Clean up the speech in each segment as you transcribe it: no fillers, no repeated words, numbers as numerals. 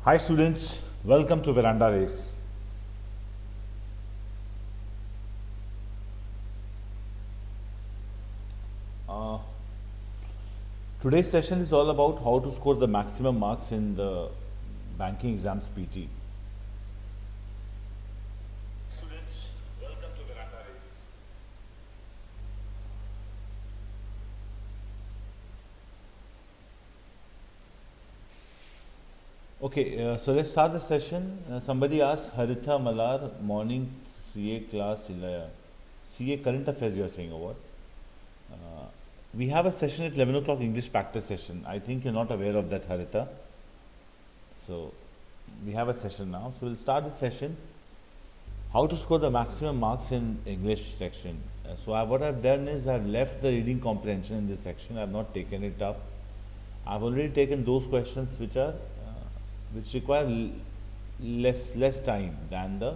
Hi students, welcome to VerandaRace. Uh, Today's session is all about how to score the maximum marks in the banking exams PT. Students, welcome to VerandaRace. Okay, so let's start the session. Somebody asked Haritha Malar, morning CA class, CA current affairs you are saying or what? We have a session at 11 o'clock English practice session. I think you're not aware of that, Haritha. So we have a session now. So we'll start the session. How to score the maximum marks in English section. What I've done is I've left the reading comprehension in this section. I've not taken it up. I've already taken those questions which are which require less time than the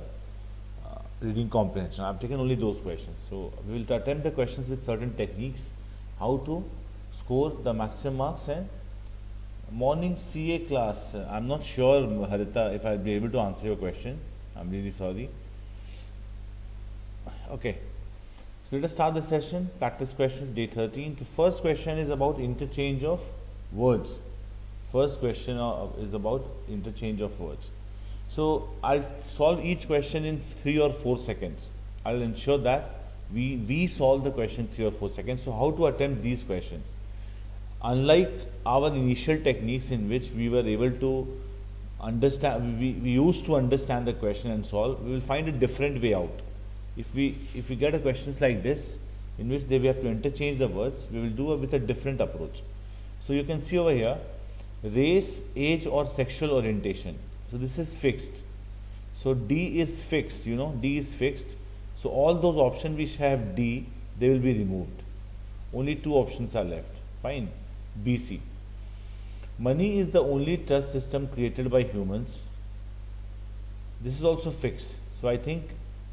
reading comprehension. I've taken only those questions. So we will attempt the questions with certain techniques, how to score the maximum marks. And morning CA class, I'm not sure, Haritha, if I'll be able to answer your question. I'm really sorry. Okay, so let us start the session. Practice questions, day 13. The first question is about interchange of words. First question is about interchange of words. So I'll solve each question in 3 or 4 seconds. I'll ensure that we solve the question 3 or 4 seconds. So how to attempt these questions? Unlike our initial techniques in which we were able to understand, we used to understand the question and solve, we will find a different way out. If we get a questions like this, in which we have to interchange the words, we will do it with a different approach. So you can see over here, race, age or sexual orientation. So this is fixed. So D is fixed, D is fixed. So all those options which have D, they will be removed. Only 2 options are left. Fine. BC. Money is the only trust system created by humans. This is also fixed. So I think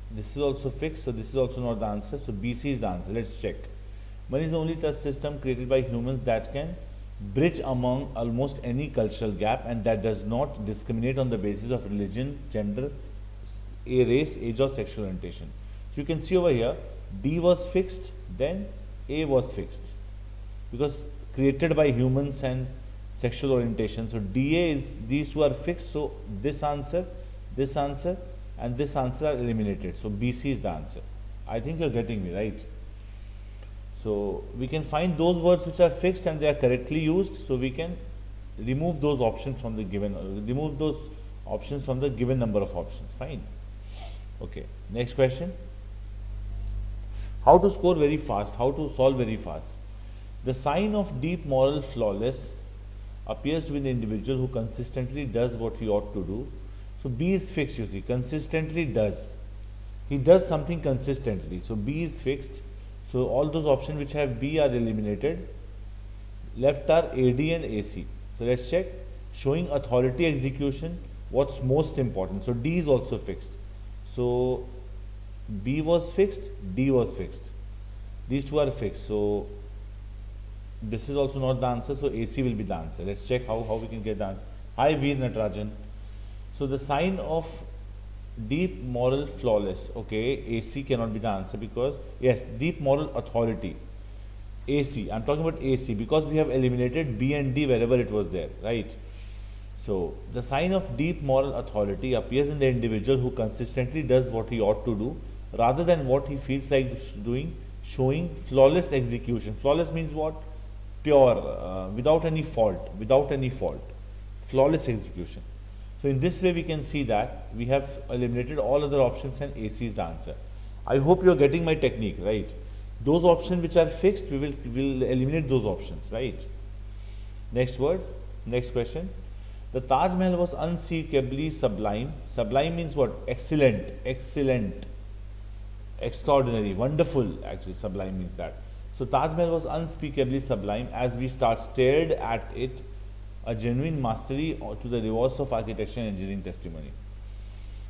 this is also fixed. So this is also not the answer. So BC is the answer. Let's check. Money is the only trust system created by humans that can bridge among almost any cultural gap and that does not discriminate on the basis of religion, gender, race, age or sexual orientation. So you can see over here, D was fixed, then A was fixed because created by humans and sexual orientation. So DA is, these two are fixed. So this answer and this answer are eliminated. So BC is the answer. I think you're getting me right. So we can find those words which are fixed and they are correctly used. So we can remove those options from the given, number of options. Fine. Okay. Next question. How to score very fast? How to solve very fast? The sign of deep moral flawless appears to be the individual who consistently does what he ought to do. So B is fixed, you see, consistently does. He does something consistently. So B is fixed. So all those options which have B are eliminated. Left are AD and AC. So let's check. Showing authority execution, what's most important? So D is also fixed. So B was fixed, D was fixed. These two are fixed. So this is also not the answer. So AC will be the answer. Let's check how we can get the answer. Hi Veer Natarajan. So the sign of deep moral flawless, okay, AC cannot be the answer because, yes, deep moral authority, AC, I'm talking about AC because we have eliminated B and D wherever it was there, right? So the sign of deep moral authority appears in the individual who consistently does what he ought to do rather than what he feels like doing, showing flawless execution. Flawless means what? Pure, without any fault, flawless execution. So in this way we can see that we have eliminated all other options and AC is the answer. I hope you are getting my technique, right? Those options which are fixed, we will eliminate those options, right? Next word, next question. The Taj Mahal was unspeakably sublime. Sublime means what? Excellent, extraordinary, wonderful. Actually, sublime means that. So Taj Mahal was unspeakably sublime as we stared at it, a genuine mastery to the rewards of architecture and engineering testimony.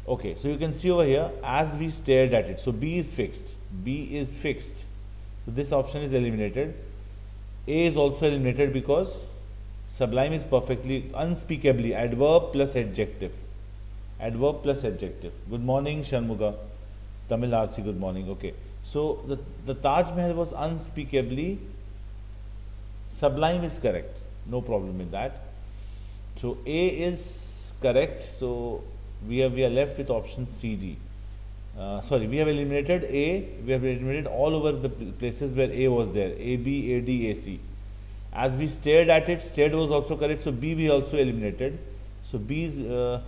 Okay, so you can see over here, as we stared at it. So B is fixed. So this option is eliminated. A is also eliminated because Sublime is perfectly, unspeakably, adverb plus adjective. Adverb plus adjective. Good morning, Shanmuga. Tamil RC, good morning. Okay. So the Taj Mahal was unspeakably, sublime is correct. No problem in that. So A is correct. So we are left with option C, D. Sorry, we have eliminated A. We have eliminated all over the places where A was there. A, B, A, D, A, C. As we stared at it, stared was also correct. So B we also eliminated. So B is A,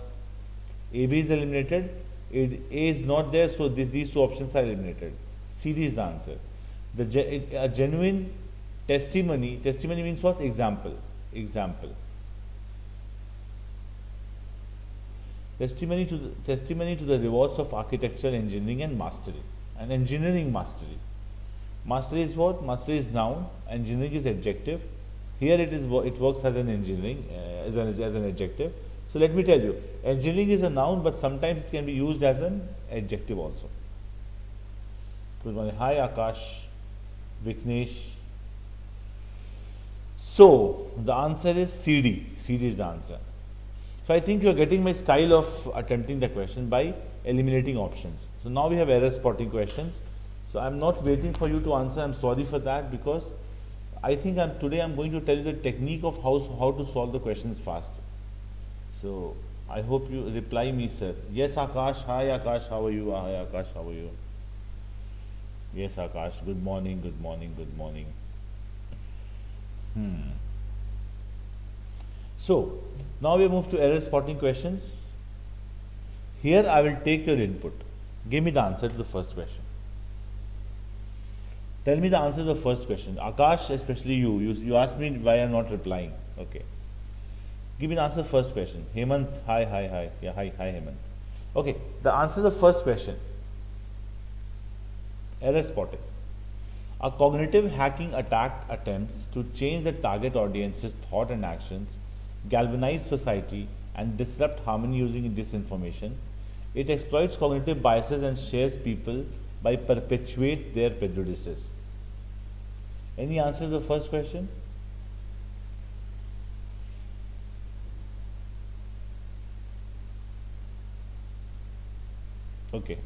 B is eliminated. A is not there. So these two options are eliminated. C, D is the answer. A genuine testimony. Testimony means what? Example. Example. Testimony to the rewards of architecture, engineering, and mastery. And engineering mastery. Mastery is what? Mastery is noun. Engineering is adjective. Here it works as an engineering, as an adjective. So let me tell you, engineering is a noun, but sometimes it can be used as an adjective also. Good morning. Hi Akash, Viknesh. So the answer is CD. CD is the answer. So I think you are getting my style of attempting the question by eliminating options. So now we have error spotting questions. So I am not waiting for you to answer. I am sorry for that, because I think today I am going to tell you the technique of how to solve the questions fast. So I hope you reply me, sir. Yes, Akash. Hi Akash, how are you? Hi Akash, how are you? Yes, Akash. Good morning. Good morning. Good morning. So now we move to error spotting questions. Here I will take your input. Give me the answer to the first question. Tell me the answer to the first question. Akash, especially you asked me why I am not replying. Okay. Give me the answer to the first question. Hemant, hi. Yeah, hi Hemant. Okay, the answer to the first question. Error spotting. A cognitive hacking attack attempts to change the target audience's thought and actions, galvanize society, and disrupt harmony using disinformation. It exploits cognitive biases and shares people by perpetuate their prejudices. Any answer to the first question? Okay.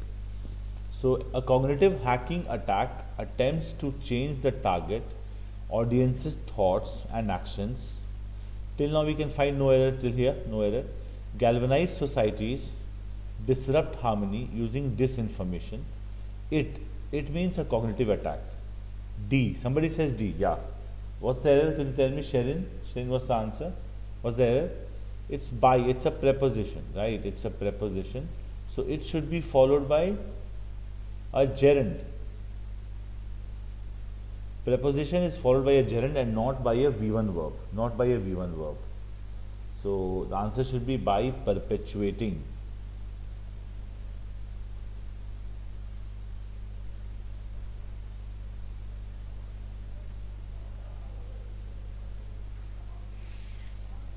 So a cognitive hacking attack attempts to change the target audience's thoughts and actions. Till now we can find no error till here, no error. Galvanize societies, disrupt harmony using disinformation. It means a cognitive attack. D. Somebody says D. Yeah. What's the error? Can you tell me, Sherin? Sherin, what's the answer? What's the error? It's by. It's a preposition, right? It's a preposition. So it should be followed by a gerund. Preposition is followed by a gerund and not by a V1 verb. Not by a V1 verb. So the answer should be by perpetuating.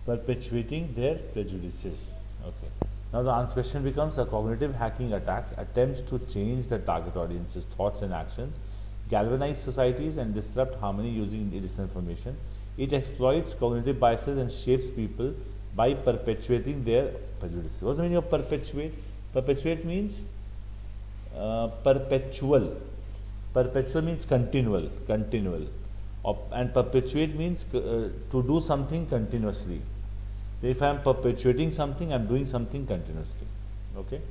Perpetuating their prejudices. Okay. Now the answer question becomes: a cognitive hacking attack attempts to change the target audience's thoughts and actions, galvanize societies, and disrupt harmony using disinformation. It exploits cognitive biases and shapes people by perpetuating their prejudices. What's the meaning of perpetuate? Perpetuate means perpetual. Perpetual means continual. And perpetuate means to do something continuously. If I am perpetuating something, I am doing something continuously. Okay.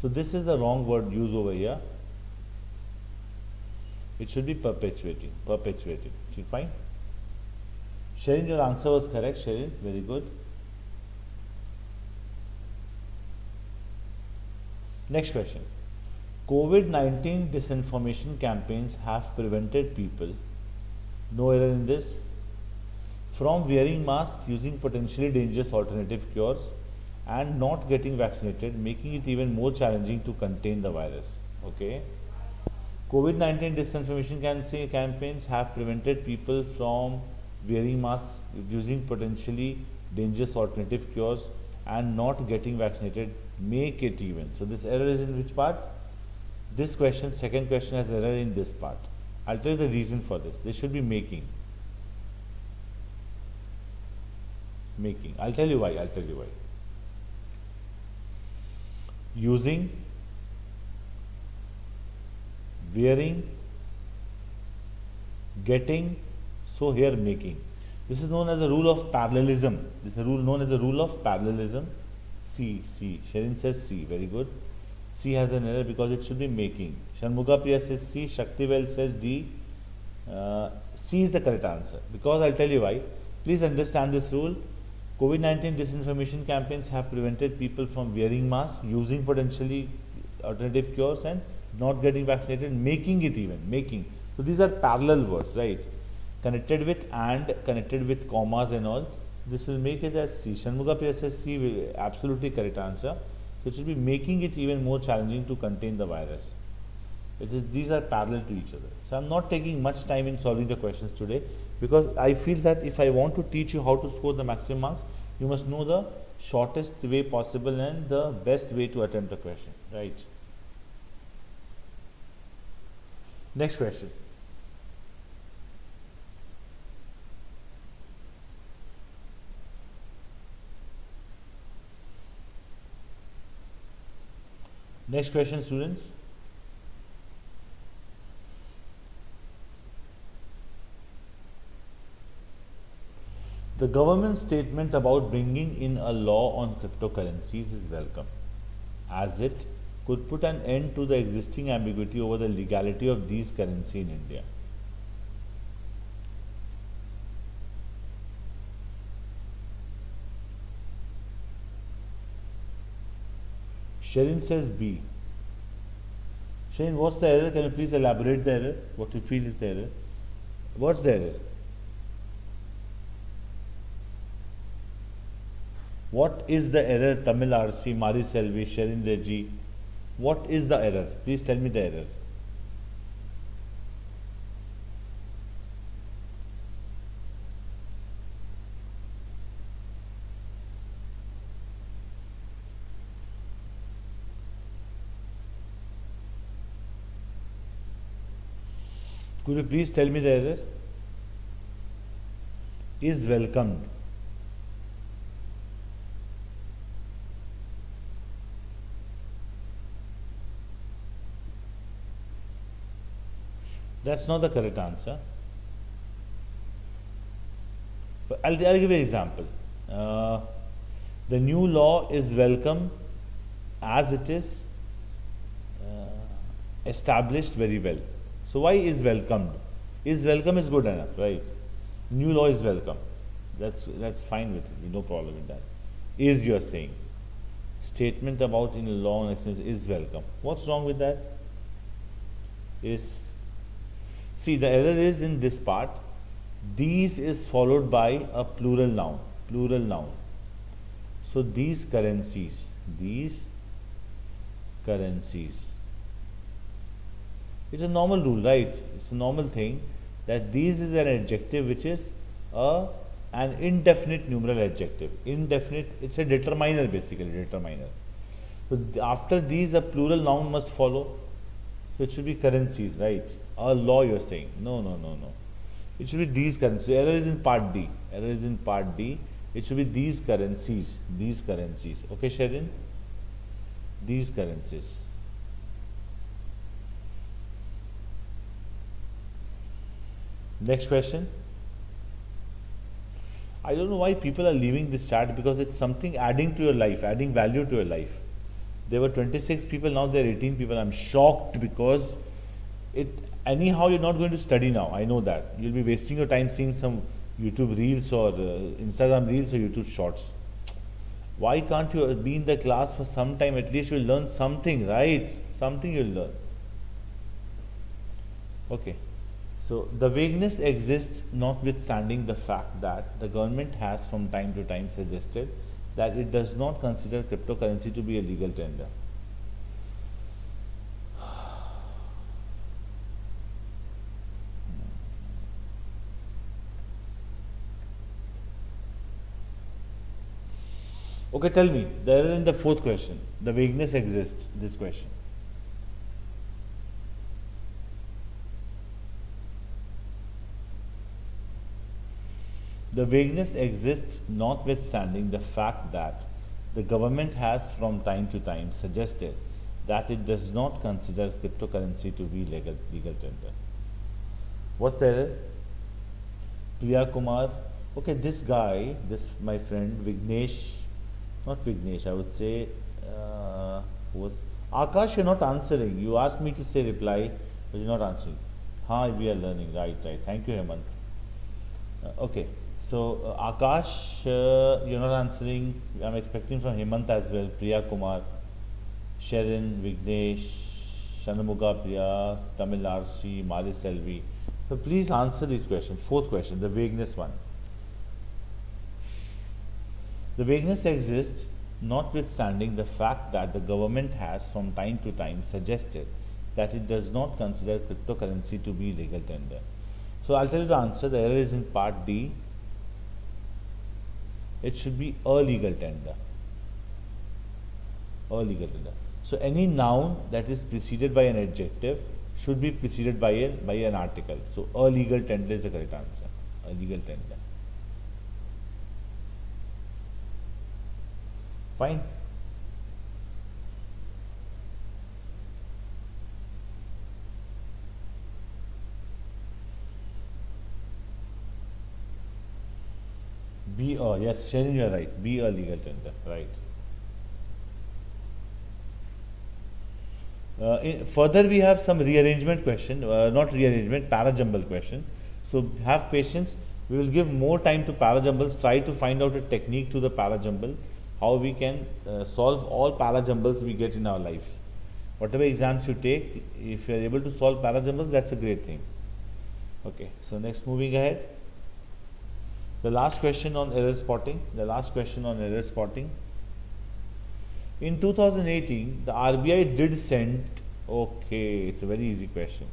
So this is the wrong word used over here. It should be perpetuating. Perpetuating. Fine. Sherin, your answer was correct. Sherin, very good. Next question. COVID-19 disinformation campaigns have prevented people, no error in this, from wearing masks, using potentially dangerous alternative cures, and not getting vaccinated, making it even more challenging to contain the virus. Okay. COVID-19 disinformation campaigns have prevented people from wearing masks, using potentially dangerous alternative cures, and not getting vaccinated, make it even. So this error is in which part? This question, second question, has error in this part. I'll tell you the reason for this. They should be making. Making. I'll tell you why. Using, wearing, getting, so here making. This is known as the rule of parallelism. This is a rule known as the rule of parallelism. C. Sherin says C. Very good. C has an error because it should be making. Shanmuga Priya says C. Shaktivel says D. C is the correct answer. Because I'll tell you why. Please understand this rule. COVID-19 disinformation campaigns have prevented people from wearing masks, using potentially alternative cures, and not getting vaccinated, making it even, making. So these are parallel words, right? Connected with and, connected with commas and all. This will make it as C. Shanmuga Priya says C, will absolutely correct answer. So it should be making it even more challenging to contain the virus. These are parallel to each other. So I'm not taking much time in solving the questions today, because I feel that if I want to teach you how to score the maximum marks, you must know the shortest way possible and the best way to attempt the question, right? Next question. Next question, students. The government's statement about bringing in a law on cryptocurrencies is welcome, as it could put an end to the existing ambiguity over the legality of these currency in India. Sherin says B. Sherin, what's the error? Can you please elaborate the error? What you feel is the error? What's the error? What is the error? Tamil RC, Mari Selvi, Sherin Reji. What is the error? Please tell me the error. Could you please tell me the error? Is welcomed. That's not the correct answer. But I'll give you an example. The new law is welcome as it is established very well. So why is welcomed? Is welcome is good enough, right? New law is welcome. That's fine with it. No problem with that. Is, you are saying. Statement about in a law and extension is welcome. What's wrong with that? Is. See, the error is in this part. These is followed by a plural noun. Plural noun. So these currencies. It's a normal rule, right? It's a normal thing that these is an adjective which is an indefinite numeral adjective. Indefinite, it's a determiner basically, determiner. So after these a plural noun must follow. So it should be currencies, right? A law, you're saying. No. It should be these currencies. Error is in part D. It should be these currencies. Okay, Sherin? These currencies. Next question. I don't know why people are leaving this chat, because it's something adding to your life, adding value to your life. There were 26 people, now there are 18 people. I'm shocked because anyhow you're not going to study now. I know that. You'll be wasting your time seeing some YouTube reels or Instagram reels or YouTube shorts. Why can't you be in the class for some time? At least you'll learn something, right? Something you'll learn. Okay. So the vagueness exists notwithstanding the fact that the government has from time to time suggested that it does not consider cryptocurrency to be a legal tender. Okay, tell me, the error in the fourth question. The vagueness exists, this question. The vagueness exists notwithstanding the fact that the government has from time to time suggested that it does not consider cryptocurrency to be legal tender. What's the error? Priya Kumar. Okay, this guy, this my friend Vignesh, not Vignesh, I would say, who was Akash, you're not answering. You asked me to say reply, but you're not answering. We are learning. Right. Thank you, Hemant. Okay, so Akash, you're not answering. I'm expecting from Hemant as well. Priya Kumar, Sharon, Vignesh, Shanamuga Priya, Tamil Arshi, Mari Selvi. So please answer these questions. Fourth question, the vagueness one. The vagueness exists notwithstanding the fact that the government has from time to time suggested that it does not consider cryptocurrency to be legal tender. So I'll tell you the answer. The error is in part D. It should be a legal tender. A legal tender. So any noun that is preceded by an adjective should be preceded by an article. So a legal tender is the correct answer. A legal tender. Fine. Yes, Sharon, you are right. Be a legal tender. Right. Further, we have some rearrangement question, not rearrangement, parajumble question. So have patience. We will give more time to parajumbles. Try to find out a technique to the parajumble, how we can solve all parajumbles we get in our lives. Whatever exams you take, if you are able to solve parajumbles, that's a great thing. Okay, so next, moving ahead. The last question on error spotting. In 2018, the RBI did send, okay, it's a very easy question.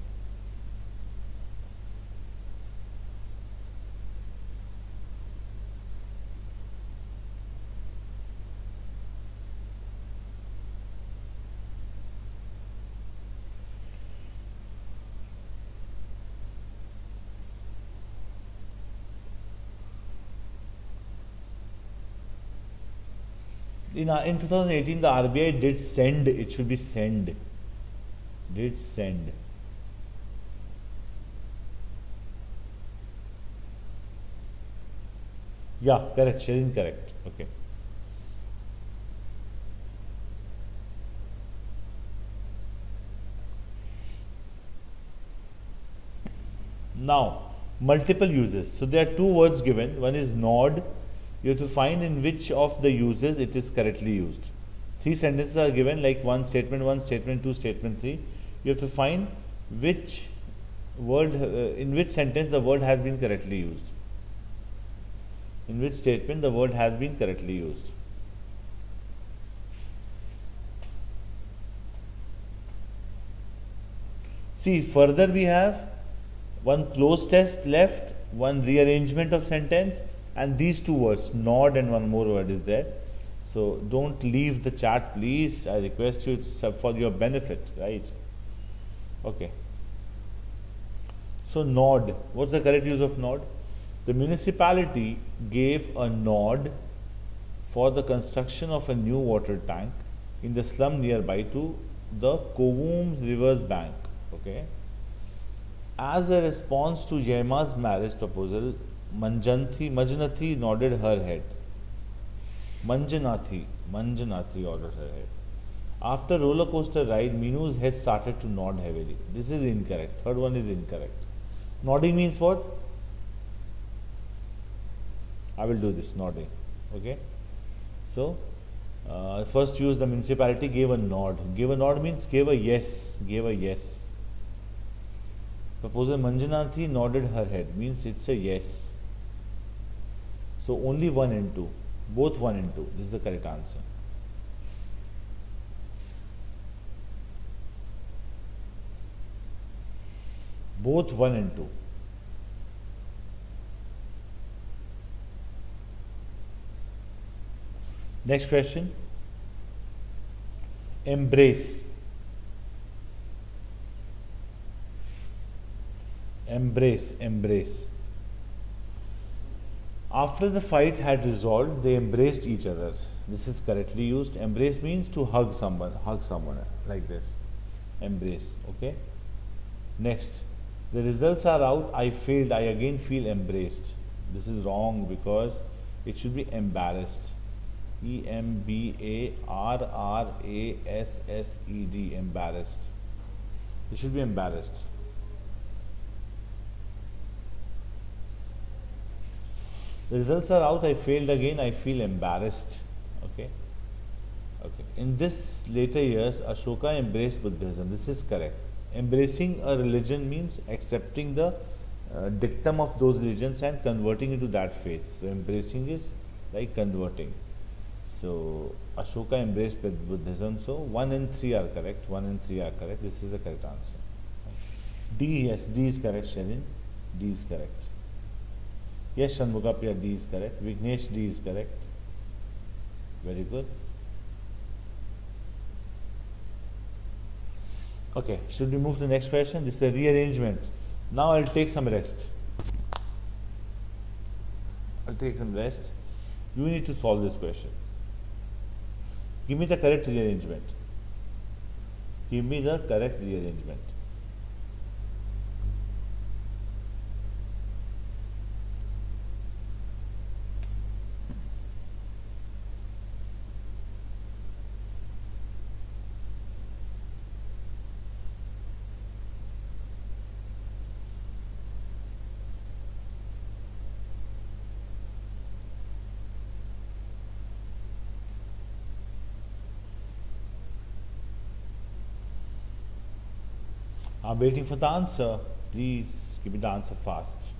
In 2018, the RBI did send, it should be send, did send. Yeah, correct, Sharon, correct. Okay. Now, multiple uses. So there are two words given. One is nod. You have to find in which of the uses it is correctly used. Three sentences are given, like one, statement 2, statement 3. You have to find which word, in which sentence the word has been correctly used. In which statement the word has been correctly used. See, further we have one close test left, one rearrangement of sentence, and these two words, nod and one more word is there. So don't leave the chat, please. I request you, it's for your benefit, right? Okay. So nod, what's the correct use of nod? The municipality gave a nod for the construction of a new water tank in the slum nearby to the Kovooms river's bank. Okay. As a response to Yema's marriage proposal, Manjanathi nodded her head. Manjanathi nodded her head. After roller coaster ride, Minu's head started to nod heavily. This is incorrect. Third one is incorrect. Nodding means what? I will do this, nodding. Okay. So, first use, the municipality gave a nod. Gave a nod means gave a yes. Gave a yes. Proposal Manjanathi nodded her head means it's a yes. So only 1 and 2. Both 1 and 2. This is the correct answer. Both 1 and 2. Next question. Embrace. Embrace. After the fight had resolved, they embraced each other. This is correctly used. Embrace means to hug someone like this. Embrace, okay? Next, the results are out. I failed. I again feel embraced. This is wrong because it should be embarrassed. EMBARRASSED. Embarrassed. It should be embarrassed. The results are out. I failed again. I feel embarrassed. Okay. Okay. In this later years, Ashoka embraced Buddhism. This is correct. Embracing a religion means accepting the dictum of those religions and converting into that faith. So embracing is like converting. So Ashoka embraced Buddhism. So 1 and 3 are correct. 1 and 3 are correct. This is the correct answer. D, yes, D is correct, Sherin. D is correct. Yes, Shanmugapriya, D is correct. Vignesh, D is correct. Very good. Okay, should we move to the next question? This is a rearrangement. Now I'll take some rest. I'll take some rest. You need to solve this question. Give me the correct rearrangement. Give me the correct rearrangement. I'm waiting for the answer. Please give me the answer fast.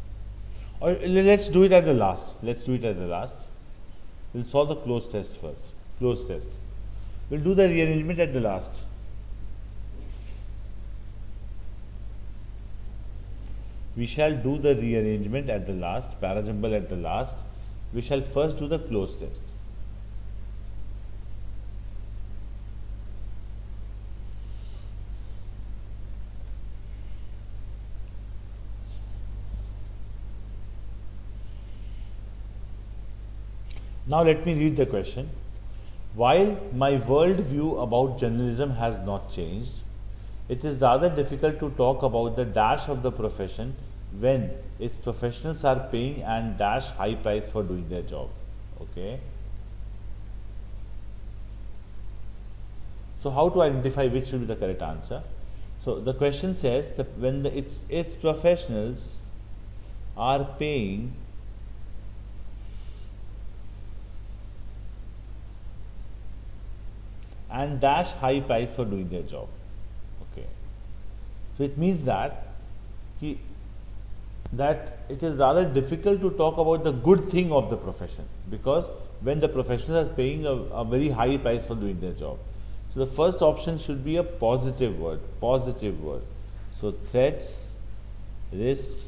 Or let's do it at the last. Let's do it at the last. We'll solve the closed test first. Closed test. We'll do the rearrangement at the last. We shall do the rearrangement at the last, parajumble at the last. We shall first do the closed test. Now let me read the question. While my world view about journalism has not changed, it is rather difficult to talk about the dash of the profession when its professionals are paying and dash high price for doing their job. Okay. So how to identify which should be the correct answer? So the question says that when its professionals are paying and dash high price for doing their job. Okay. So it means that it is rather difficult to talk about the good thing of the profession, because when the professionals are paying a very high price for doing their job. So the first option should be a positive word. Positive word. So threats, risks,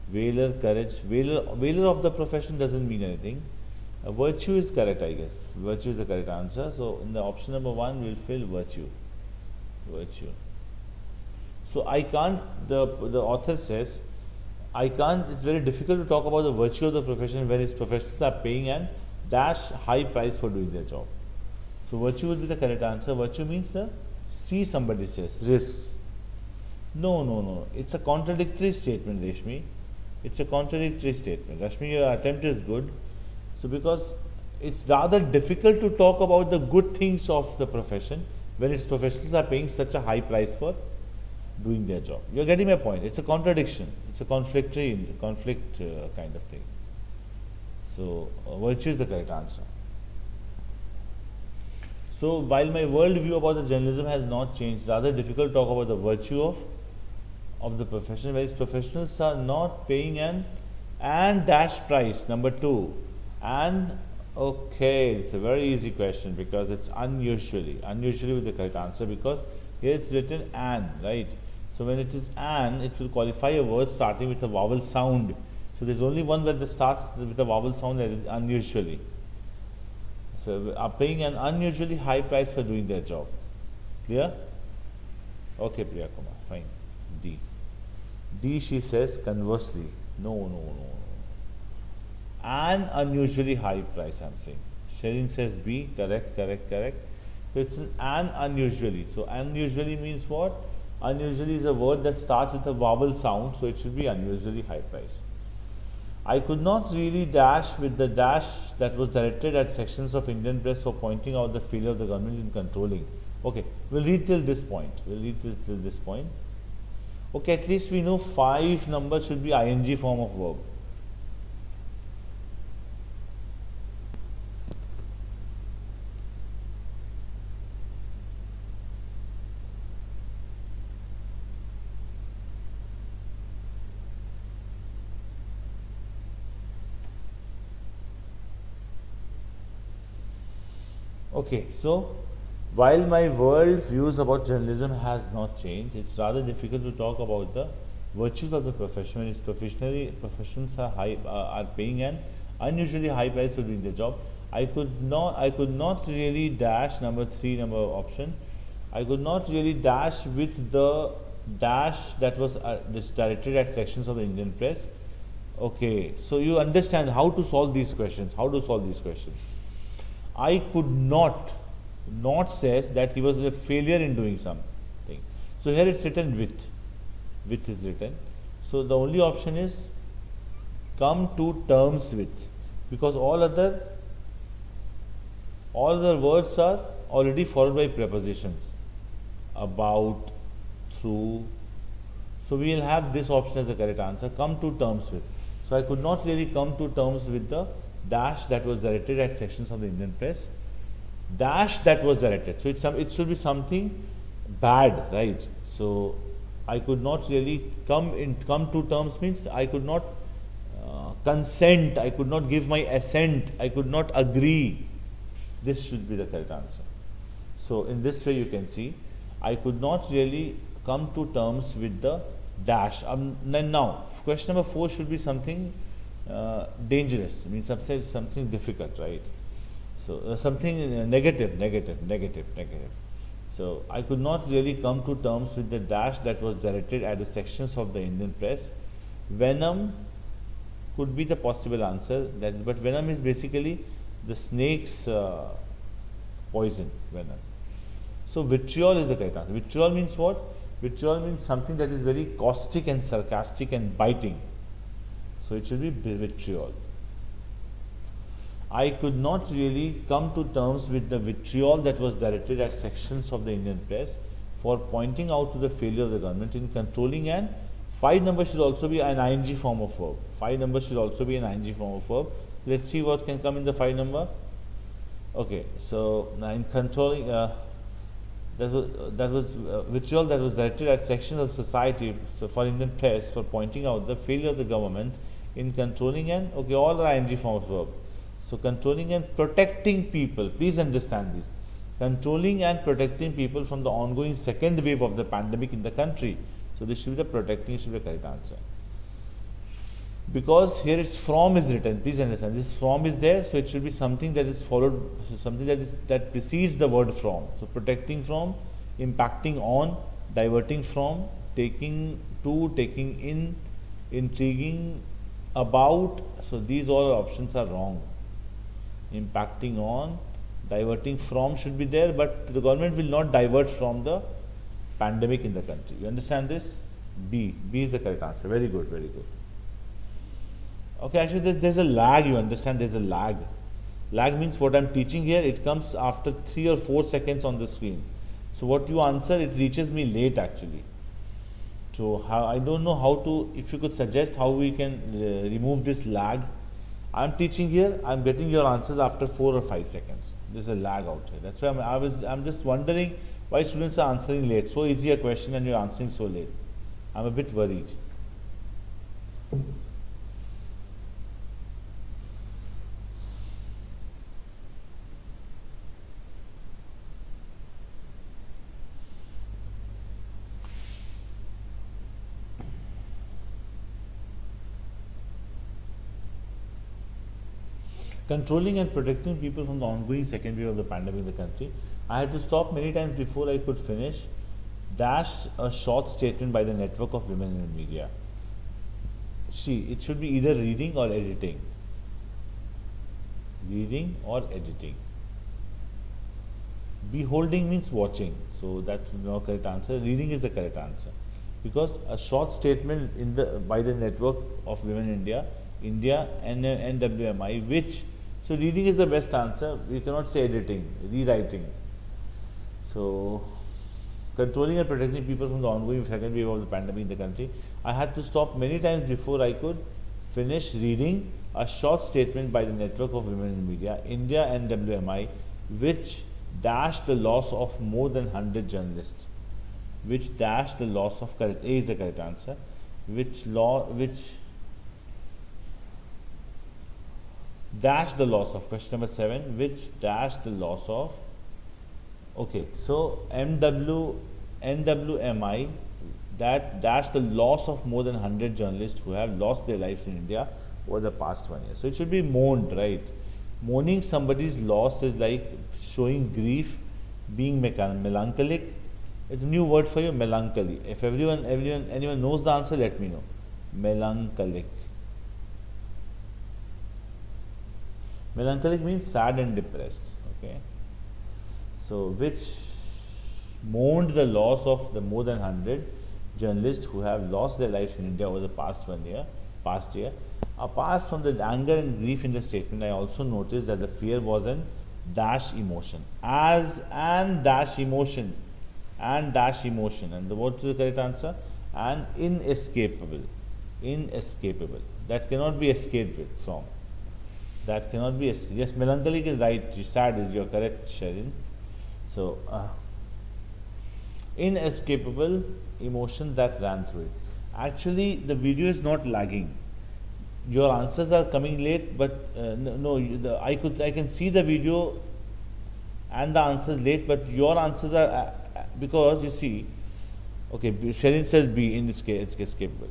valor, courage. Valor of the profession doesn't mean anything. Virtue is correct, I guess. Virtue is the correct answer. So in the option number 1, we'll fill virtue. Virtue. So I can't, the author says, I can't, it's very difficult to talk about the virtue of the profession when its professionals are paying and dash high price for doing their job. So virtue would be the correct answer. Virtue means the C, somebody says, risks. No. It's a contradictory statement, Rashmi. It's a contradictory statement. Rashmi, your attempt is good. So because it's rather difficult to talk about the good things of the profession when its professionals are paying such a high price for doing their job. You're getting my point. It's a contradiction. It's a conflict kind of thing. So virtue is the correct answer. So while my world view about the journalism has not changed, rather difficult to talk about the virtue of the profession where its professionals are not paying and dash price. Number 2. And okay, it's a very easy question because it's unusually with the correct answer, because here it's written an, right? So when it is an, it will qualify a word starting with a vowel sound. So there's only one word that starts with a vowel sound, that is unusually. So are paying an unusually high price for doing their job. Clear? Okay, Priya Kumar, fine. D, she says conversely. No. An unusually high price, I'm saying. Sherin says B. Correct, correct, correct. So it's an unusually. So unusually means what? Unusually is a word that starts with a vowel sound, so it should be unusually high price. I could not really dash with the dash that was directed at sections of Indian press for pointing out the failure of the government in controlling. Okay, we'll read till this point. We'll read till this point. Okay, at least we know 5 numbers should be ing form of verb. Okay, so while my world views about journalism has not changed, it's rather difficult to talk about the virtues of the profession when its professions are paying an unusually high price for doing the job. I could not really dash number option. I could not really dash with the dash that was directed at sections of the Indian press. Okay, so you understand how to solve these questions. I could not says that he was a failure in doing something. So here it's written with is written. So the only option is come to terms with, because all other words are already followed by prepositions, about, through. So we will have this option as the correct answer, come to terms with. So I could not really come to terms with the dash that was directed at sections of the Indian press. Dash that was directed. So it should be something bad, right? So I could not really come to terms means I could not consent, I could not give my assent, I could not agree. This should be the correct answer. So in this way you can see I could not really come to terms with the dash. Now question number 4 should be something dangerous, means something difficult, right? So something negative. So I could not really come to terms with the dash that was directed at the sections of the Indian press. Venom could be the possible answer, but venom is basically the snake's poison, venom. So vitriol is the correct answer. Vitriol means what? Vitriol means something that is very caustic and sarcastic and biting. So it should be vitriol. I could not really come to terms with the vitriol that was directed at sections of the Indian press for pointing out to the failure of the government in controlling, and 5 numbers should also be an ing form of verb. 5 numbers should also be an ing form of verb. Let's see what can come in the 5 number. Okay, so now in controlling, that was vitriol that was directed at sections of society, so for Indian press for pointing out the failure of the government in controlling and, okay, all are ing form of verb. So controlling and protecting people, please understand this. Controlling and protecting people from the ongoing second wave of the pandemic in the country. So this should be the protecting, should be the correct answer. Because here it's from is written, please understand, this from is there, so it should be something that is followed, something that precedes the word from. So protecting from, impacting on, diverting from, taking to, taking in, intriguing about. So these all options are wrong. Impacting on, diverting from should be there, but the government will not divert from the pandemic in the country. You understand this? B is the correct answer. Very good, very good. Okay, actually there's a lag, you understand, there's a lag. Lag means what I'm teaching here, it comes after 3 or 4 seconds on the screen. So what you answer, it reaches me late actually. So I don't know how to, if you could suggest how we can remove this lag. I'm teaching here, I'm getting your answers after 4 or 5 seconds. There's a lag out here. That's why I'm just wondering why students are answering late. So easy a question and you're answering so late. I'm a bit worried. Controlling and protecting people from the ongoing second wave of the pandemic in the country. I had to stop many times before I could finish. Dash a short statement by the network of women in the media. See, it should be either reading or editing. Reading or editing. Beholding means watching, so that's not correct answer. Reading is the correct answer, because a short statement in the by the network of Women in India and NWMI, which, so reading is the best answer. We cannot say editing, rewriting. So, controlling and protecting people from the ongoing second wave of the pandemic in the country. I had to stop many times before I could finish reading a short statement by the network of Women in Media, India and WMI, which dashed the loss of more than 100 journalists. Which dashed the loss of, correct, A is the correct answer. Which dashed the loss of, question number 7, which dashed the loss of, okay, so NWMI, that dashed the loss of more than 100 journalists who have lost their lives in India over the past 1 year. So it should be mourned, right? Mourning somebody's loss is like showing grief, being melancholic. It's a new word for you, melancholy. If anyone knows the answer, let me know. Melancholic. Melancholic means sad and depressed. Okay. So, which mourned the loss of the more than 100 journalists who have lost their lives in India over the past year. Apart from the anger and grief in the statement, I also noticed that the fear was an dash emotion. As and dash emotion. And dash emotion. And what is the correct answer? And inescapable. Inescapable. That cannot be escaped from. That cannot be escaped. Yes, melancholic is right. Sad is your correct, Sharon. So, inescapable emotion that ran through it. Actually, the video is not lagging. Your answers are coming late, but I can see the video and the answers late, but your answers are because you see, okay, Sherin says B, in this case it's escapable.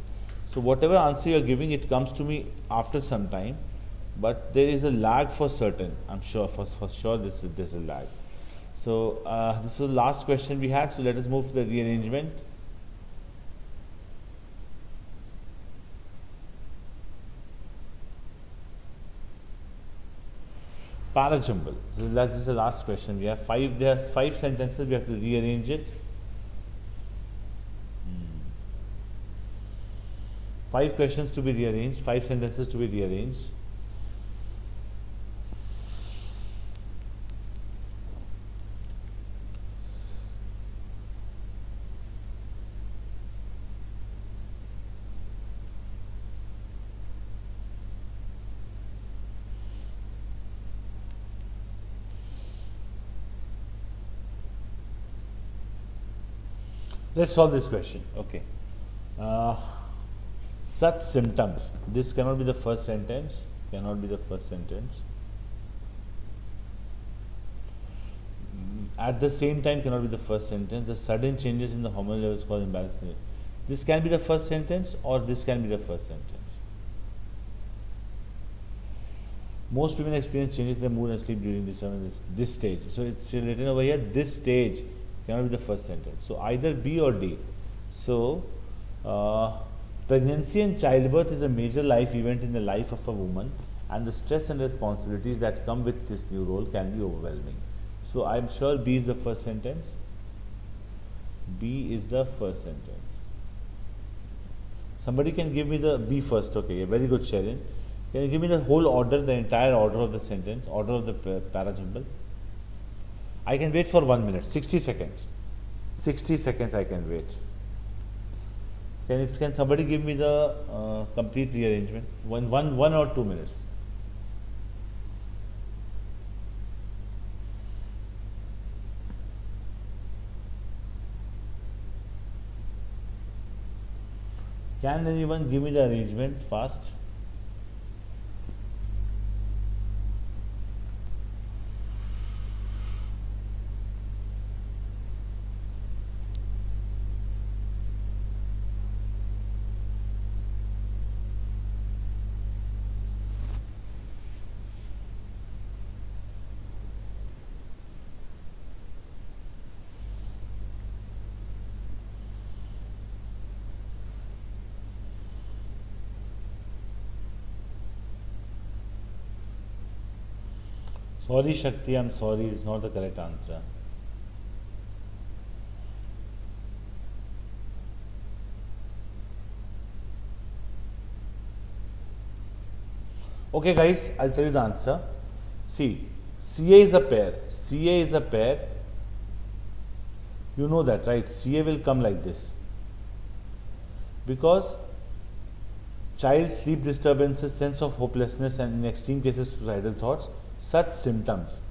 So whatever answer you are giving, it comes to me after some time, but there is a lag for certain. I'm sure for sure there's a lag. So this was the last question we had. So let us move to the rearrangement. Parajumble. So that is the last question. We have there are 5 sentences. We have to rearrange it. 5 questions to be rearranged. 5 sentences to be rearranged. Let's solve this question. Okay. Such symptoms. This cannot be the first sentence. Cannot be the first sentence. At the same time cannot be the first sentence. The sudden changes in the hormone levels cause imbalance. This can be the first sentence, or this can be the first sentence. Most women experience changes in their mood and sleep during this stage. So it's written over here, this stage cannot be the first sentence. So either B or D. So pregnancy and childbirth is a major life event in the life of a woman, and the stress and responsibilities that come with this new role can be overwhelming. So I'm sure B is the first sentence. B is the first sentence. Somebody can give me the B first. Okay, very good, Sharon. Can you give me the whole order, the entire order of the sentence, order of the parajumble? I can wait for 1 minute, 60 seconds. 60 seconds I can wait. Can somebody give me the complete rearrangement? One or 2 minutes. Can anyone give me the arrangement fast? Sorry Shakti, I'm sorry, it's not the correct answer. Okay guys, I'll tell you the answer. See, CA is a pair. CA is a pair. You know that, right? CA will come like this. Because child sleep disturbances, sense of hopelessness, and in extreme cases suicidal thoughts, such symptoms.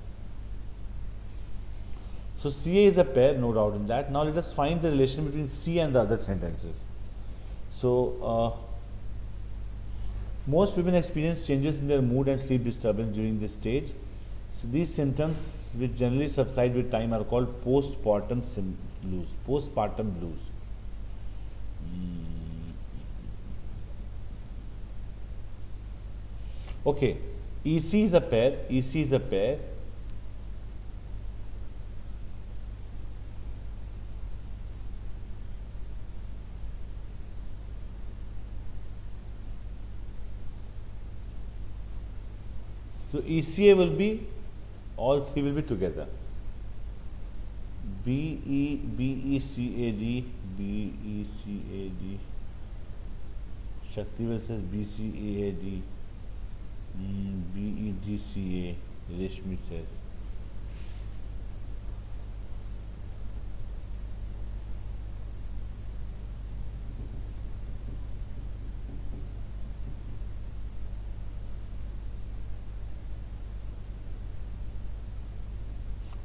So CA is a pair, no doubt in that. Now let us find the relation between C and the other sentences. So most women experience changes in their mood and sleep disturbance during this stage. So these symptoms, which generally subside with time, are called postpartum blues. Postpartum blues. Okay, EC is a pair. EC is a pair. So ECA will be, all three will be together. BECAD, BECAD. Shakti will says BCAD, BEGCA, Reshmi says.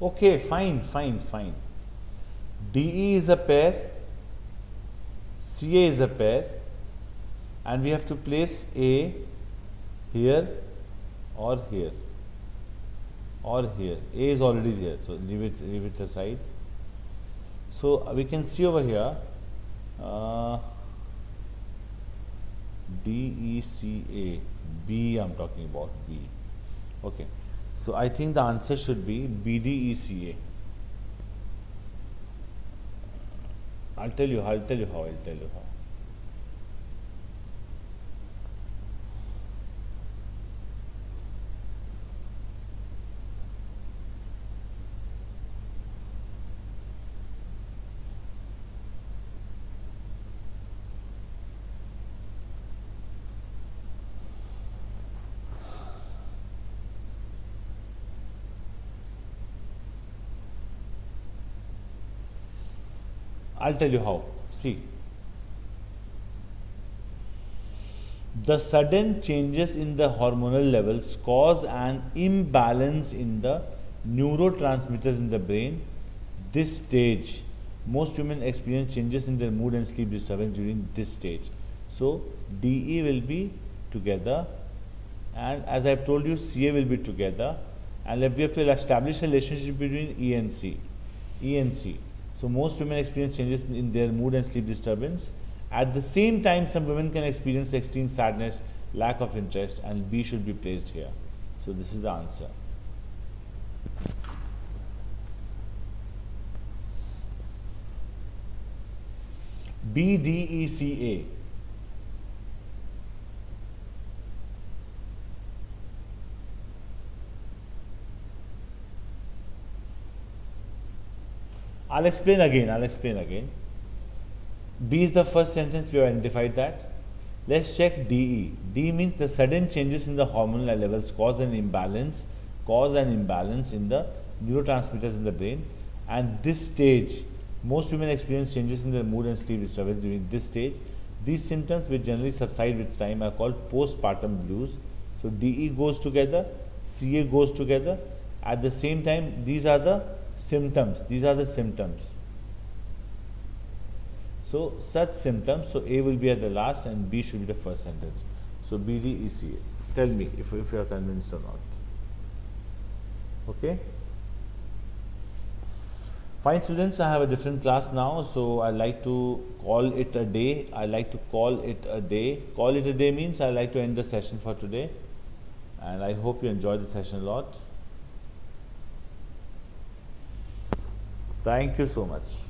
Okay, fine. DE is a pair, CA is a pair, and we have to place A here or here or here. A is already there, so leave it aside. So we can see over here DECA, B I'm talking about, B. Okay. So I think the answer should be BDECA. I'll tell you how. See, the sudden changes in the hormonal levels cause an imbalance in the neurotransmitters in the brain. This stage, most women experience changes in their mood and sleep disturbance during this stage. So DE will be together, and as I've told you, CA will be together, and we have to establish a relationship between E and C. So most women experience changes in their mood and sleep disturbance. At the same time, some women can experience extreme sadness, lack of interest, and B should be placed here. So this is the answer. BDECA. I'll explain again. B is the first sentence, we have identified that. Let's check DE. D means the sudden changes in the hormonal levels cause an imbalance in the neurotransmitters in the brain. And this stage, most women experience changes in their mood and sleep disturbance during this stage. These symptoms, which generally subside with time, are called postpartum blues. So DE goes together, CA goes together. At the same time, these are the symptoms. So such symptoms, so A will be at the last and B should be the first sentence. So BDECA. Tell me if you are convinced or not. Okay. Fine students, I have a different class now, so I like to call it a day. Call it a day means I like to end the session for today, and I hope you enjoyed the session a lot. Thank you so much.